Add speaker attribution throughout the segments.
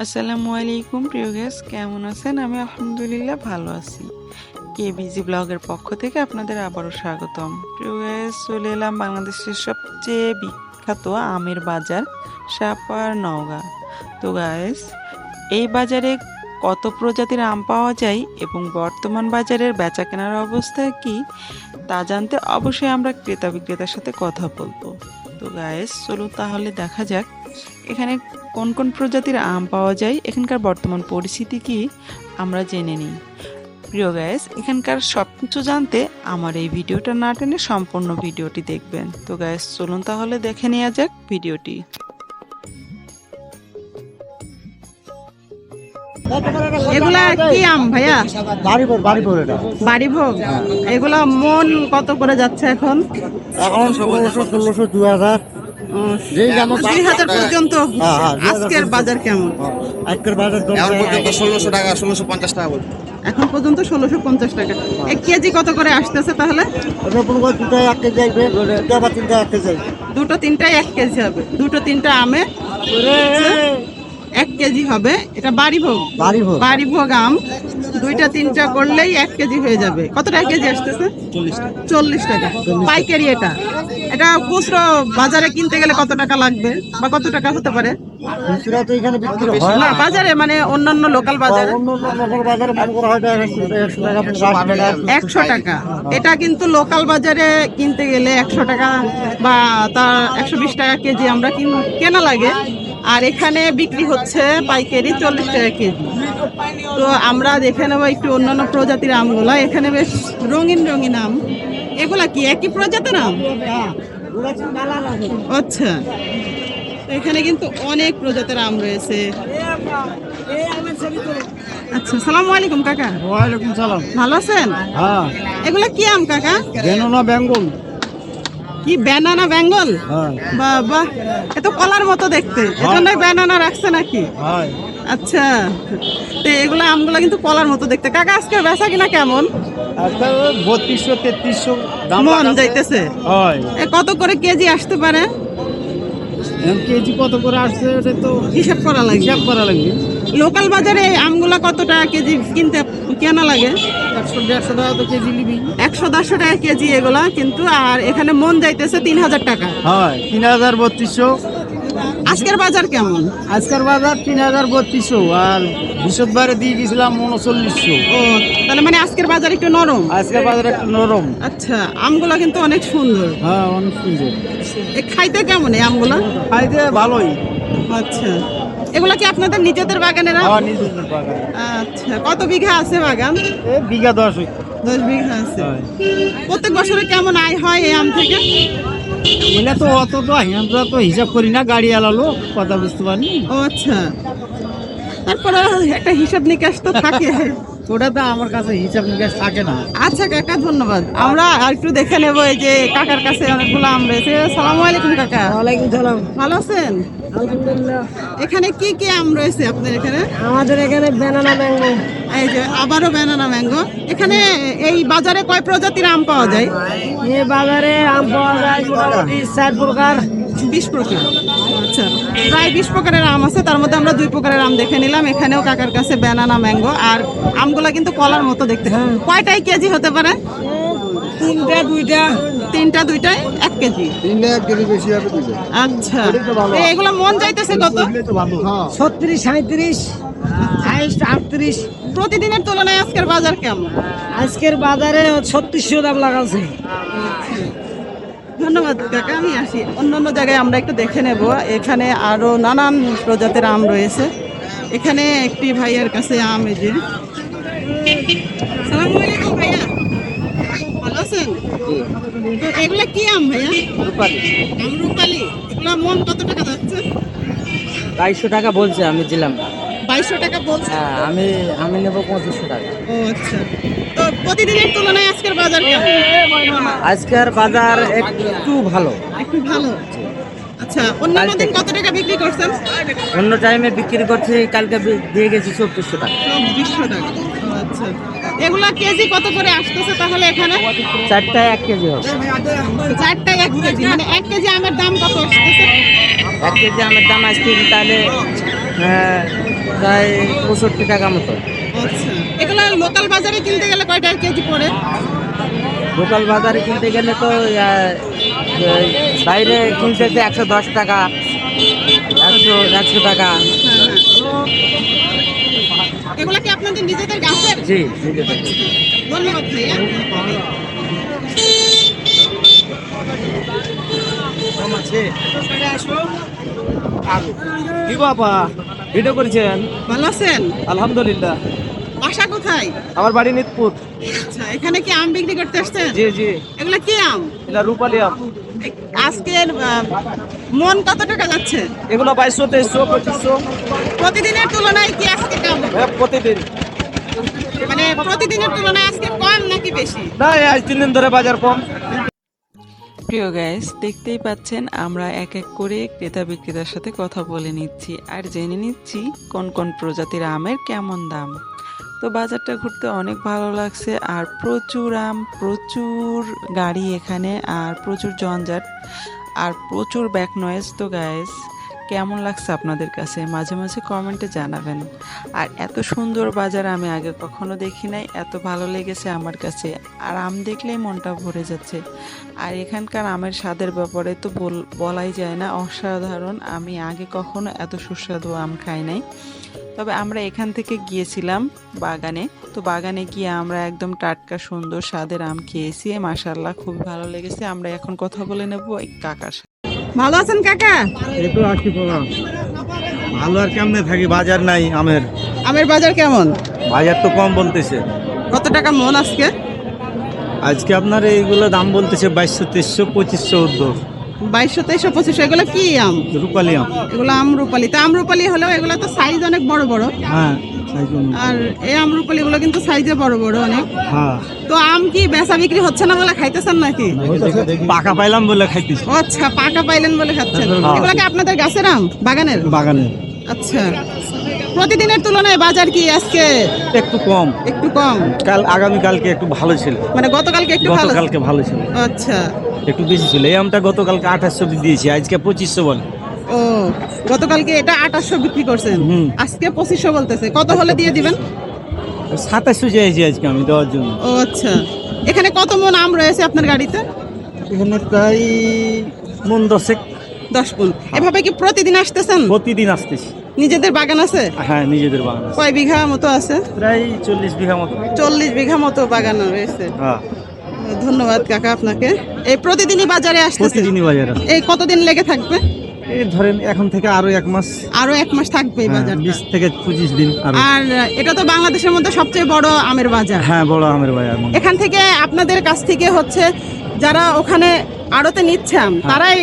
Speaker 1: আসসালামু আলাইকুম প্রিয় গেস্ট, কেমন আছেন? আমি আলহামদুলিল্লাহ ভালো আছি। কেবিজি ব্লগের পক্ষ থেকে আপনাদের আবারও স্বাগতম। প্রিয় গেস্ট, চলে এলাম বাংলাদেশের সবচেয়ে বিখ্যাত আমের বাজার সাপার নওগাঁ। তো গাইস, এই বাজারে কত প্রজাতির আম পাওয়া যায় এবং বর্তমান বাজারের বেচা কেনার অবস্থা কি তা জানতে অবশ্যই আমরা ক্রেতা বিক্রেতার সাথে কথা বলবো। তো গাইস, চলুন তাহলে দেখা যাক এখানে কোন কোন প্রজাতির আম পাওয়া যায়, এখানকার বর্তমান পরিস্থিতি কি আমরা জেনে নিই। প্রিয় গাইস, এখানকার সব কিছু জানতে আমার এই ভিডিওটা না টেনে সম্পূর্ণ ভিডিওটি দেখবেন। তো গাইস, চলুন তাহলে দেখে নেওয়া যাক ভিডিওটি।
Speaker 2: এগুলা কি আম ভাইয়া? বাড়িভোগ। এগুলা মন কত করে যাচ্ছে এখন?
Speaker 3: এখন 1600 2000
Speaker 2: 2000 পর্যন্ত। আজকের বাজার কেমন?
Speaker 3: আজকের বাজার
Speaker 4: এখন পর্যন্ত 1600 টাকা 1650 টাকা বলছে।
Speaker 2: এখন পর্যন্ত 1650 টাকা। 1 কেজি কত করে আসতেছে তাহলে?
Speaker 3: দুটাই 1 কেজি আসবে, দুটা বা তিনটা 1 কেজি আসবে।
Speaker 2: দুটো তিনটাই 1 কেজি হবে। দুটো তিনটা আমে 1 কেজি হবে। এটা বাড়িভোগ। বাড়িভোগ আম দুইটা তিনটা করলেই 1 কেজি হয়ে যাবে। কত টাকা কেজি আসতেছে? 40 টাকা পাইকারি। এটা খুচরো বাজারে কিনতে গেলে কত টাকা লাগবে বা কত টাকা হতে পারে?
Speaker 3: খুচরা তো এখানে বিক্রি হয়
Speaker 2: না,
Speaker 3: না।
Speaker 2: বাজারে মানে অন্যান্য লোকাল বাজারে
Speaker 3: অন্য লোকাল বাজারে মনে করা হয় 100 টাকা
Speaker 2: 100 টাকা। এটা কিন্তু লোকাল বাজারে কিনতে গেলে 100 টাকা বা তার 120 টাকা কেজি আমরা কেনা লাগে। আর এখানে বিক্রি হচ্ছে পাইকারি 40 টাকা কেজি। তো আমরা দেখে নেবো একটু অন্যান্য প্রজাতির আমগুলা। এখানে বেশ রঙিন রঙিন আম। এগুলা কি একই প্রজাতির আম? আচ্ছা, তো এখানে কিন্তু অনেক প্রজাতির আম রয়েছে। আচ্ছা, সালামু আলাইকুম কাকা।
Speaker 3: ওয়ালাইকুম সালাম।
Speaker 2: ভালো আছেন?
Speaker 3: হ্যাঁ,
Speaker 2: এগুলা কি আম কাকা?
Speaker 3: বেনানা বেঙ্গল।
Speaker 2: কি ব্যানানা বেঙ্গল?
Speaker 3: হ্যাঁ,
Speaker 2: বাবা, এত কলার মতো দেখতে, এজন্যই ব্যানানা রাখছে নাকি?
Speaker 3: হয়।
Speaker 2: আচ্ছা, তো এগুলা আমগুলা কিন্তু কলার মতো দেখতে। কাকা, আজকে বেচা কিনা কেমন?
Speaker 3: আজকে 3200 3300 দাম
Speaker 2: মন যাইতেছে।
Speaker 3: হয়।
Speaker 2: কত করে কেজি আসতে পারে?
Speaker 3: কেজি কত করে আসছে এটা তো
Speaker 2: হিসাব করা লাগে।
Speaker 3: হিসাব করা লাগবে।
Speaker 2: লোকাল বাজারে এই আমগুলা কত টাকা কেজি কেনা লাগে?
Speaker 3: 100 150 টাকা তো কেজি নিবি।
Speaker 2: 100-150 টাকা কেজি এগুলা কিন্তু। আর এখানে মন যাইতেছে 3000 টাকা।
Speaker 3: হয় 3300।
Speaker 2: আজকের বাজার কেমন?
Speaker 3: আজকের বাজার 3300 আর বৃহস্পতিবারে দিয়ে গেছিলাম 3900।
Speaker 2: ও, তাহলে মানে আজকের বাজার একটু নরম।
Speaker 3: আজকের বাজার একটু নরম।
Speaker 2: আচ্ছা, আমগুলা কিন্তু অনেক সুন্দর।
Speaker 3: হ্যাঁ, অনেক সুন্দর।
Speaker 2: খাইতে কেমন এই আমগুলা?
Speaker 3: খাইতে ভালোই।
Speaker 2: আচ্ছা, এগুলা কি আপনাদের নিজেদের বাগানের আম?
Speaker 3: হ্যাঁ, নিজেদের বাগান।
Speaker 2: আচ্ছা, কত বিঘা আছে বাগান?
Speaker 3: এই বিঘা 10।
Speaker 2: 10 বিঘা আছে।
Speaker 3: হয়।
Speaker 2: প্রত্যেক বছরে কেমন আয় হয় এই আম থেকে?
Speaker 3: বলে তো অত তো আমরা তো হিসাব করি না, গাড়ি আলালো কথা বুঝতে পারি।
Speaker 2: ও আচ্ছা, তারপরে একটা হিসাব নিকাশ তো থাকে।
Speaker 3: ওটা তো আমার কাছে হিসাব নিকাশ থাকে না।
Speaker 2: আচ্ছা কাকা, ধন্যবাদ। আমরা আর একটু দেখে নেবো। এই যে কাকার কাছে অনেকগুলো আম রয়েছে। সালামু আলাইকুম কাকা।
Speaker 3: ওয়ালাইকুম সালাম।
Speaker 2: ভালো আছেন?
Speaker 3: আলহামদুলিল্লাহ।
Speaker 2: এখানে কি কি আম রয়েছে আপনাদের এখানে?
Speaker 3: আমাদের এখানে বেনানা ম্যাঙ্গো।
Speaker 2: এই যে আবারও ব্যানানা ম্যাঙ্গো। এখানে এই বাজারে কয় প্রজাতির আম পাওয়া যায়?
Speaker 3: এই বাজারে আম পাওয়া যায় মোটামুটি 4 প্রকার।
Speaker 2: 20 প্রকার। আচ্ছা, প্রায় 20 প্রকারের আম আছে। তার মধ্যে আমরা 2 প্রকারের আম দেখে নিলাম। এখানেও কাকার কাছে ব্যানানা ম্যাঙ্গো। আর আমগুলা কিন্তু কলার মতো দেখতে। কয়টাই কেজি হতে পারে?
Speaker 3: 3টা 2টা।
Speaker 2: 3টা 2টায় 1 কেজি।
Speaker 4: 3 1 কেজি বেশি হবে দুটো।
Speaker 2: আচ্ছা, এগুলা মন যাইতেছে কত?
Speaker 3: 36 37 28 38।
Speaker 2: প্রতিদিনের তুলনায় আজকের বাজার কেমন?
Speaker 3: আজকের বাজারে 3600 দাম লাগাচ্ছে।
Speaker 2: ধন্যবাদ কাকা, আমি আসি। অন্যান্য জায়গায় আমরা একটু দেখে নেব। এখানে আরো নানান প্রজাতির আম রয়েছে। এখানে একটি ভাইয়ের কাছে আম। এই যে, সালামু আলাইকুম ভাইয়া, ভালো আছেন? তো এগুলা কি আম ভাইয়া?
Speaker 3: রূপালি।
Speaker 2: আম রূপালি। এগুলা মন কত টাকা যাচ্ছে?
Speaker 3: 2200 টাকা বলছে, আমি দিলাম না।
Speaker 2: 2200 টাকা বলছে।
Speaker 3: হ্যাঁ, আমি নেব 2500 টাকা।
Speaker 2: ও আচ্ছা, তো প্রতিদিনের তুলনায় আজকের বাজার কেমন?
Speaker 3: আজকের বাজার একটু ভালো।
Speaker 2: একটু ভালো। আচ্ছা, অন্যান্য দিন কত টাকা বিক্রি করছেন?
Speaker 3: অন্য টাইমে বিক্রি করছি, কালকে দিয়ে গেছি 2400 টাকা।
Speaker 2: 2400 টাকা। ও আচ্ছা, এগুলা কেজি কত করে আসতেছে তাহলে এখানে?
Speaker 3: 4টায় 1 কেজি হবে।
Speaker 2: 4টায় 1 কেজি, মানে 1 কেজি আমের দাম কত আসতেছে?
Speaker 3: 1 কেজি আমের দাম আসছে তাহলে প্রায় 65 টাকা মতো।
Speaker 2: আচ্ছা, এগুলো লোকাল বাজারে কিনতে গেলে কয় টাকা কেজি পড়ে?
Speaker 3: লোকাল বাজারে কিনতে গেলে তো বাইরে কিনতেছে 110 টাকা, 100 টাকা।
Speaker 2: এগুলো কি আপনাদের নিজেদের গাছের?
Speaker 3: জি,
Speaker 2: ধন্যবাদ ভাইয়া।
Speaker 3: কি বাবা ভিডিও করেছেন?
Speaker 2: ভালো আছেন?
Speaker 3: আলহামদুলিল্লাহ।
Speaker 2: বাসা কোথায়?
Speaker 3: আমার বাড়ি নিতপুর।
Speaker 2: আচ্ছা, এখানে কি আম বিক্রি করতে আসছেন?
Speaker 3: জি জি,
Speaker 2: এগুলো কি আম?
Speaker 3: এটা রূপালি আম।
Speaker 2: আজকের মন কত টাকা যাচ্ছে?
Speaker 3: এগুলো 2200, 2300, 2500।
Speaker 2: প্রতিদিনের তুলনায় কি আজকে কম?
Speaker 3: প্রতিদিন
Speaker 2: মানে প্রতিদিনের তুলনায় আজকে কম নাকি বেশি?
Speaker 3: না, আজ 3 দিন ধরে বাজার কম।
Speaker 1: প্রিয় গাইস, দেখতেই পাচ্ছেন আমরা এক এক করে ক্রেতা বিক্রেতার সাথে কথা বলে নিচ্ছি আর জেনে নিচ্ছি কোন কোন প্রজাতির আমের কেমন দাম। তো বাজারটা ঘুরতে অনেক ভালো লাগছে আর প্রচুর আম, প্রচুর গাড়ি এখানে আর প্রচুর জঞ্জাট আর প্রচুর ব্যাক নয়েজ। তো গাইস, কেমন লাগছে আপনাদের কাছে মাঝে মাঝে কমেন্টে জানাবেন। আর এত সুন্দর বাজার আমি আগে কখনো দেখি নাই, এত ভালো লেগেছে আমার কাছে। আর আম দেখলেই মনটা ভরে যাচ্ছে। আর এখানকার আমের স্বাদের ব্যাপারে তো বলাই যায় না, অসাধারণ। আমি আগে কখনো এত সুস্বাদু আম খাই নাই। তবে আমরা এখান থেকে গিয়েছিলাম বাগানে, তো বাগানে গিয়ে আমরা একদম টাটকা সুন্দর স্বাদের আম খেয়েছি, মাশাআল্লাহ খুবই ভালো লেগেছে। আমরা এখন কথা বলে নেব এই কাকার সাথে।
Speaker 2: ভালো আছেন কাকা?
Speaker 4: এই তো আছি বাবা, ভালো আর কেমনে থাকি, বাজার নাই আমের।
Speaker 2: আমের বাজার কেমন?
Speaker 4: বাজার তো কম বলতেছে।
Speaker 2: কত টাকা মন আজকে?
Speaker 4: আজকে আপনার এইগুলো দাম বলতেছে 2200, 2300, 2500 ঊর্ধ্ব।
Speaker 2: 2200, 2300, 2500। এগুলো কি আম?
Speaker 4: রূপালি আম।
Speaker 2: এগুলো আমরুপালি। তা আমরুপালি হলেও এগুলো তো সাইজ অনেক বড় বড়।
Speaker 4: হ্যাঁ,
Speaker 2: আর এই আমরুপালি গুলো কিন্তু সাইজে বড় বড় অনেক।
Speaker 4: হ্যাঁ।
Speaker 2: তো আম কি বেচা বিক্রি হচ্ছে না বলে খাইতেছেন নাকি?
Speaker 4: পাকা পাইলাম বলে খাইতেছি।
Speaker 2: ও আচ্ছা, পাকা পাইলেন বলে খাচ্ছেন। এগুলো কি আপনাদের গাছের আম, বাগানের?
Speaker 4: বাগানে
Speaker 2: আচ্ছা, প্রতিদিনের তুলনায় বাজার কি আজকে
Speaker 4: একটু কম।
Speaker 2: একটু কম?
Speaker 4: আগামী কালকে একটু ভালো ছিল,
Speaker 2: মানে গতকালকে একটু ভালো?
Speaker 4: গতকালকে ভালো ছিল,
Speaker 2: আচ্ছা,
Speaker 4: একটু বেশি ছিল। এই আমটা গতকালকে 2800 দিয়েছি, আজকে 2500 বলে।
Speaker 2: ও, গতকালকে এটা 2800 বিক্রি করছেন, আজকে 2500 বলতেছে। কত হলে দিয়ে দিবেন?
Speaker 4: 2700 চেয়েছি আজকে আমি দেওয়ার জন্য।
Speaker 2: ও আচ্ছা, এখানে কত মন আম রয়েছে আপনার গাড়িতে?
Speaker 4: এখানে প্রায় মন 10।
Speaker 2: 10 মন। এভাবে কি প্রতিদিন আসতেছেন?
Speaker 4: প্রতিদিন আসতেছি।
Speaker 2: নিজেদের বাগান আছে?
Speaker 4: হ্যাঁ, নিজেদের বাগান আছে।
Speaker 2: কয় বিঘা মতো আছে?
Speaker 4: প্রায় 40 বিঘা মতো।
Speaker 2: 40 বিঘা মতো বাগান রয়েছে।
Speaker 4: হ্যাঁ,
Speaker 2: ধন্যবাদ কাকা আপনাকে। এই প্রতিদিনই বাজারে আসতেছে?
Speaker 4: প্রতিদিনই বাজার আছে।
Speaker 2: এই কতদিন লেগে থাকবে?
Speaker 4: এই ধরেন এখন থেকে আরো 1 মাস।
Speaker 2: আরো 1 মাস থাকবে এই বাজারটা?
Speaker 4: 20 থেকে 25 দিন আরো।
Speaker 2: আর এটা তো বাংলাদেশের মধ্যে সবচেয়ে বড় আমের বাজার।
Speaker 4: হ্যাঁ, বড় আমের বাজার।
Speaker 2: এখান থেকে আপনাদের কাছ থেকে হচ্ছে যারা ওখানে আড়তে নিচ্ছে আম, তারাই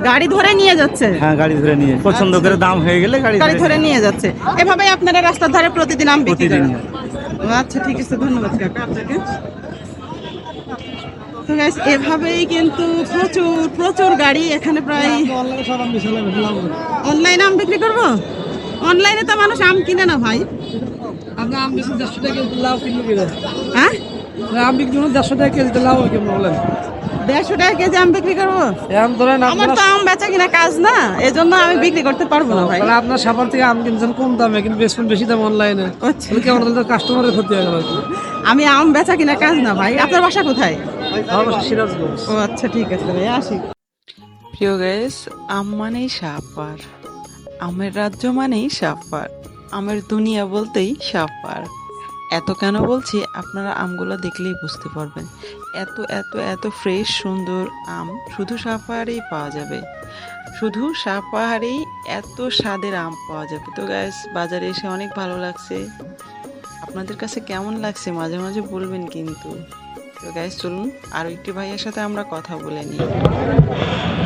Speaker 2: গাড়ি ধরে নিয়ে যাচ্ছে?
Speaker 4: হ্যাঁ, গাড়ি ধরে নিয়ে পছন্দ করে দাম হয়ে গেলে গাড়ি
Speaker 2: ধরে নিয়ে যাচ্ছে। এভাবেই আপনারা রাস্তার ধারে প্রতিদিন আম বিক্রি করেন? আচ্ছা, ঠিক আছে, ধন্যবাদ কাকা আপনাকে। তো গাইস, এভাবেই কিন্তু প্রচুর প্রচুর গাড়ি এখানে। প্রায় অনলাইনে আম বিক্রি করব? অনলাইনে তো মানুষ আম কিনে না ভাই।
Speaker 3: আপনি আম বেশি 150 টাকা কেজি লাউ কিনলো কি?
Speaker 2: হ্যাঁ,
Speaker 3: আম বিক্রি 150 টাকা কেজি লাউ কেমন বলেন?
Speaker 2: 150 টাকা কেজি আম বিক্রি করবো?
Speaker 3: এখন ধরেন
Speaker 2: আমার তো আম বেচা কিনা কাজ না, এজন্য আমি বিক্রি করতে পারবো না ভাই।
Speaker 3: তাহলে আপনার সাভার থেকে আম কিনছেন কম দামে, কিন্তু বেচবেন বেশি দাম অনলাইনে।
Speaker 2: আচ্ছা,
Speaker 3: কেমন হলে কাস্টমারের ক্ষতি হয়ে গেল।
Speaker 2: আমি আম বেচা কিনা কাজ না ভাই। আপনার বাসা কোথায়?
Speaker 3: আমার বাসা সিরাজগঞ্জ।
Speaker 2: ও আচ্ছা, ঠিক আছে ভাই, আসি।
Speaker 1: প্রিয় গাইস, আম মানেই সাপার, আমের রাজ্য মানেই সাপার, আমের দুনিয়া বলতেই সাপার। এত কেন বলছি আপনারা আমগুলো দেখলেই বুঝতে পারবেন। এত এত এত ফ্রেশ সুন্দর আম শুধু সাপাহারেই পাওয়া যাবে, শুধু সাপাহারেই এত স্বাদের আম পাওয়া যাবে। তো গাইস, বাজারে এসে অনেক ভালো লাগছে। আপনাদের কাছে কেমন লাগছে মাঝে মাঝে বলবেন কিন্তু। তো গাইস, চলুন আরো একটি ভাইয়ের সাথে আমরা কথা বলে নিই।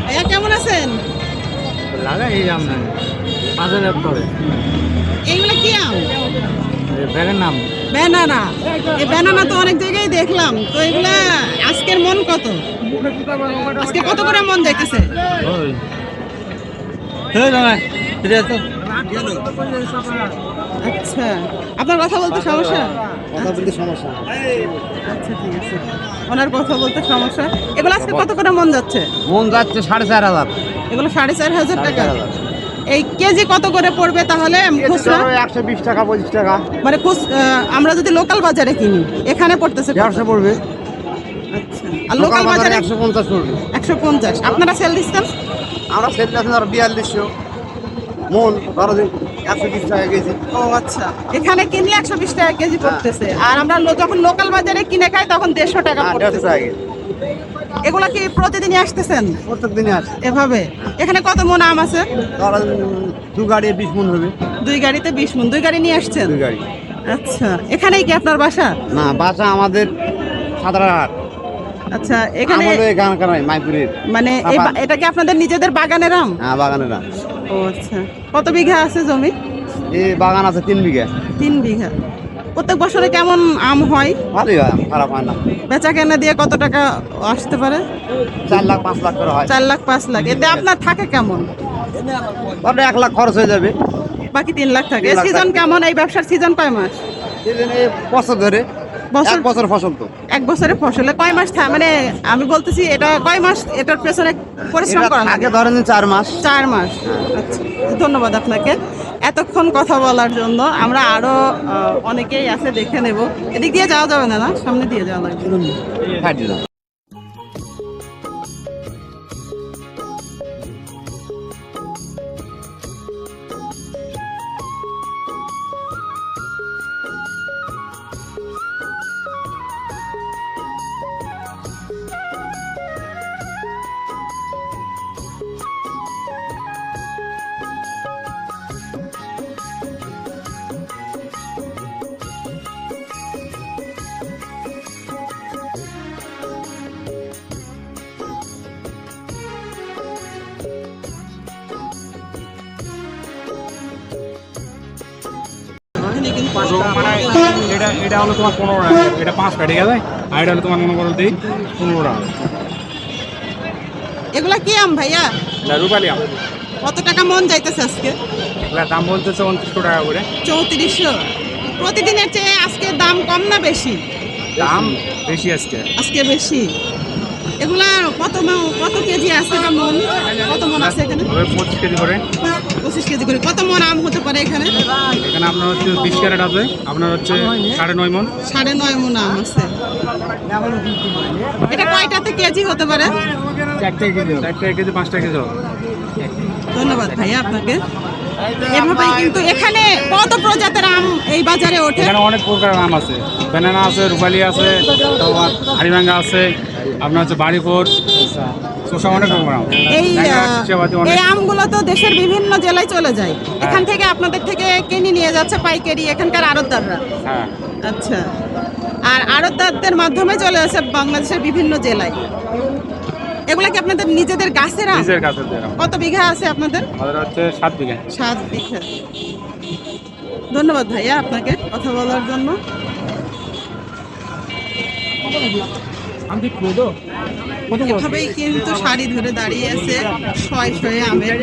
Speaker 2: ভাইয়া কেমন আছেন?
Speaker 3: লাগাই এই আম না বাজারে পড়ে।
Speaker 2: এইগুলো কি আম?
Speaker 3: ব্যাগের নাম
Speaker 2: ব্যানানা। এই ব্যানানা তো অনেক জায়গায় দেখলাম। তো এগুলা আজকের মন কত? আজকে কত করে মন যাইতেছে? আচ্ছা, আপনার কথা বলতে সমস্যা? আচ্ছা, ঠিক আছে, ওনার কথা বলতে সমস্যা। এগুলো আজকে কত করে মন যাচ্ছে?
Speaker 3: মন যাচ্ছে 4500।
Speaker 2: এগুলো 4500 টাকা। এই কেজি কত করে পড়বে তাহলে খুচরা?
Speaker 3: 120 টাকা 25 টাকা
Speaker 2: মানে আমরা যদি লোকাল বাজারে কিনি এখানে পড়তেছে কত?
Speaker 3: 150 পড়বে।
Speaker 2: আচ্ছা, আর লোকাল বাজারে
Speaker 3: 150 পড়বে।
Speaker 2: 150। আপনারা সেল দিচ্ছেন?
Speaker 3: আমরা সেল দিচ্ছি 4200 মন, ধরো 120 টাকা কেজি।
Speaker 2: ও আচ্ছা, এখানে কিনলে 120 টাকা কেজি পড়তেছে, আর আমরা যখন লোকাল বাজারে কিনে খাই তখন 150 টাকা পড়তেছে।
Speaker 3: 150 টাকা কেজি।
Speaker 2: এগুলা কি প্রতিদিনই আসতেছেন
Speaker 3: প্রত্যেক দিনই আসে।
Speaker 2: এভাবে? এখানে কত মন আম আছে?
Speaker 3: ধরো 2 গাড়ি 20 মন হবে।
Speaker 2: 2 গাড়িতে 20 মন। 2 গাড়ি নিয়ে আসছেন?
Speaker 3: 2 গাড়ি।
Speaker 2: আচ্ছা, এখানেই কি আপনার বাসা?
Speaker 3: না, বাসা আমাদের সাদরাহাট।
Speaker 2: আচ্ছা, এখানে
Speaker 3: আমাদের গান কানাই মাইপুরের।
Speaker 2: মানে এটা কি আপনাদের নিজেদের বাগানের আম?
Speaker 3: হ্যাঁ, বাগানের আম।
Speaker 2: ও আচ্ছা, কত বিঘা আছে জমি?
Speaker 3: এই বাগান আছে 3 বিঘা।
Speaker 2: 3 বিঘা। প্রত্যেক বছরে কেমন আম হয়?
Speaker 3: ভালোই হয়, খারাপ হয় না।
Speaker 2: বেচা কেনা দিয়ে কত টাকা আসতে পারে?
Speaker 3: 4 লাখ 5 লাখ করে হয়।
Speaker 2: 4 লাখ 5 লাখ। এতে আপনার থাকে কেমন?
Speaker 3: ধরো 1 লাখ খরচ হয়ে যাবে।
Speaker 2: বাকি 3 লাখ থাকে।
Speaker 3: 3 লাখ
Speaker 2: সিজন কেমন? এই ব্যবসার সিজন কয় মাস?
Speaker 3: এই বছর ধরে
Speaker 2: বছর?
Speaker 3: 1 বছর ফসল তো।
Speaker 2: 1 বছরের ফসলে কয় মাস মানে আমি বলতেছি এটা কয় মাস এটার পেছনে পরিশ্রম
Speaker 3: এটা
Speaker 2: করা লাগে?
Speaker 3: থাকে ধরেন 4 মাস।
Speaker 2: 4 মাস। আচ্ছা, ধন্যবাদ আপনাকে এতক্ষণ কথা বলার জন্য। আমরা আরো অনেকেই আছে, দেখে নেব। এদিক দিয়ে যাওয়া যাবে না, না সামনে দিয়ে যাওয়া লাগবে।
Speaker 3: হাঁটি দাও।
Speaker 2: এখানে কিন্তু
Speaker 5: মানে এটা হলো তোমার 15 টাকা, এটা 5 টাকা, ঠিক আছে? আর এটা হলো তোমার মনে করো দিই 15 টাকা।
Speaker 2: এগুলা কি আম ভাইয়া?
Speaker 5: না, রূপালি আম।
Speaker 2: কত টাকা মন যাইতেছে আজকে?
Speaker 5: এগুলোর দাম বলতেছে 2900 টাকা করে।
Speaker 2: 3400। প্রতিদিনের চেয়ে আজকে দাম কম না বেশি?
Speaker 5: দাম বেশি আজকে।
Speaker 2: আজকে বেশি। এগুলা কত কেজি আছে বা মন? কত মন আছে এখানে?
Speaker 5: ওই 25 কেজি করে।
Speaker 2: 25 কেজি করে। কত মন আম হতে পারে এখানে?
Speaker 5: এখানে আপনার হচ্ছে 20 ক্যারেট আছে, আপনার হচ্ছে 9.5 মণ।
Speaker 2: 9.5 মন আম আছে। এটা কয়টাতে কেজি হতে পারে?
Speaker 5: 4 কেজি, 5 কেজি হবে।
Speaker 2: ধন্যবাদ ভাইয়া আপনাকে। এভাবেই কিন্তু এখানে কত প্রজাতির আম এই বাজারে ওঠে?
Speaker 5: এখানে অনেক প্রকার আম আছে, ব্যানানা আছে, রূপালি আছে, তোমার হাড়িভাঙ্গা আছে, আপনার হচ্ছে বাড়িপুর, শসা, অনেক রকমের আম।
Speaker 2: এই আমগুলো তো দেশের বিভিন্ন জেলায় চলে যায়, এখান থেকে আপনাদের থেকে কিনে নিয়ে যাচ্ছে পাইকারি এখানকার আড়তদাররা।
Speaker 5: হ্যাঁ,
Speaker 2: আচ্ছা, আর আড়তদারদের মাধ্যমে চলে আসে বাংলাদেশের বিভিন্ন জেলায়। এগুলা কি আপনাদের নিজেদের গাছের আম?
Speaker 5: নিজের গাছের আম।
Speaker 2: কত বিঘা আছে আপনাদের?
Speaker 5: আমাদের হচ্ছে 7 বিঘা।
Speaker 2: 7 বিঘা। ধন্যবাদ ভাইয়া আপনাকে কথা বলার জন্য। এভাবেই কিন্তু সারি ধরে দাঁড়িয়ে আছে শয়ে শয়ে আমের।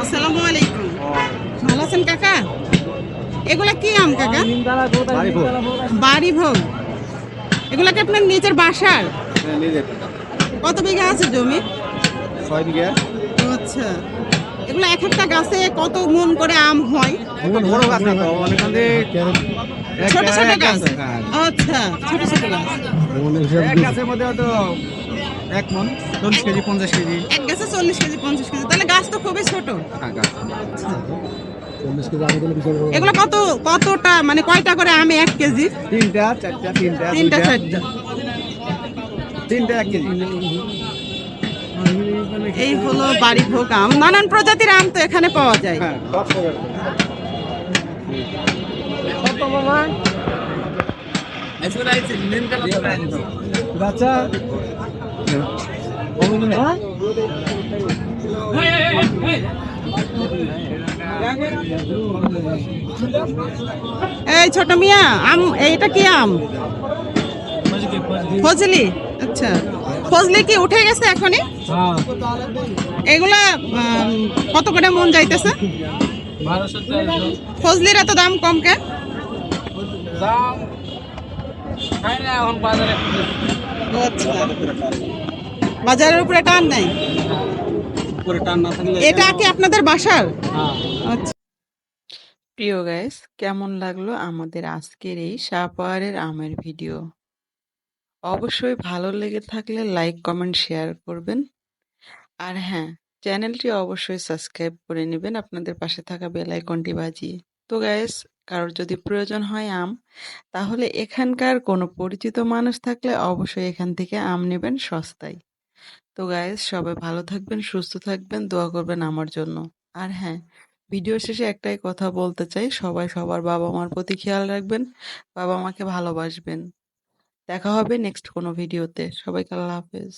Speaker 2: আসসালামু আলাইকুম। ভালো আছেন কাকা? এগুলা কি আম কাকা? বাড়িভোগ। এগুলা কি আপনার নিজের বাসার? কত বিঘা আছে জমি?
Speaker 3: 6 বিঘা।
Speaker 2: আচ্ছা, এগুলা এক একটা গাছে কত মন করে আম হয়?
Speaker 3: বড় গাছ না তো, অনেকখানে
Speaker 2: ছোট ছোট গাছ। আচ্ছা, ছোট ছোট গাছ।
Speaker 3: এক গাছের মধ্যে হয়তো 1 মণ, 40 কেজি 50 কেজি।
Speaker 2: এক গাছে 40 কেজি 50 কেজি, তাহলে গাছ তো খুবই ছোট। আচ্ছা, এগুলো কতটা মানে কয়টা করে আমে 1 কেজি?
Speaker 3: 3টা 4টা 3টা
Speaker 2: 4টা।
Speaker 3: 3টা 1 কেজি।
Speaker 2: এই হলো বাড়িভোগ আম। নানান প্রজাতির আম তো এখানে পাওয়া যায়।
Speaker 3: হ্যাঁ, বাচ্চা
Speaker 2: এই ছোট মিয়া, আম এইটা কি আম? ফজলি। আচ্ছা, ফজলি কি উঠে গেছে এখনই? এগুলা কত করে মন যাইতেছে? ফজলির এত দাম কম কেন? ও আচ্ছা, বাজারের উপরে টান নাই। এটা কি আপনাদের বাসার? আচ্ছা।
Speaker 1: প্রিয় গাইস, কেমন লাগলো আমাদের আজকের এই সাপাহারের আমের ভিডিও? অবশ্যই ভালো লেগে থাকলে লাইক কমেন্ট শেয়ার করবেন। আর হ্যাঁ, চ্যানেলটি অবশ্যই সাবস্ক্রাইব করে নেবেন আপনাদের পাশে থাকা বেল আইকনটি বাজিয়ে। তো গাইস, কারোর যদি প্রয়োজন হয় আম, তাহলে এখানকার কোনো পরিচিত মানুষ থাকলে অবশ্যই এখান থেকে আম নেবেন সস্তায়। তো গাইস, সবাই ভালো থাকবেন, সুস্থ থাকবেন, দোয়া করবেন আমার জন্য। আর হ্যাঁ, ভিডিও শেষে একটাই কথা বলতে চাই, সবাই সবার বাবা মার প্রতি খেয়াল রাখবেন, বাবা মাকে ভালোবাসবেন। দেখা হবে নেক্সট কোনো ভিডিওতে। সবাইকে আল্লাহ হাফেজ।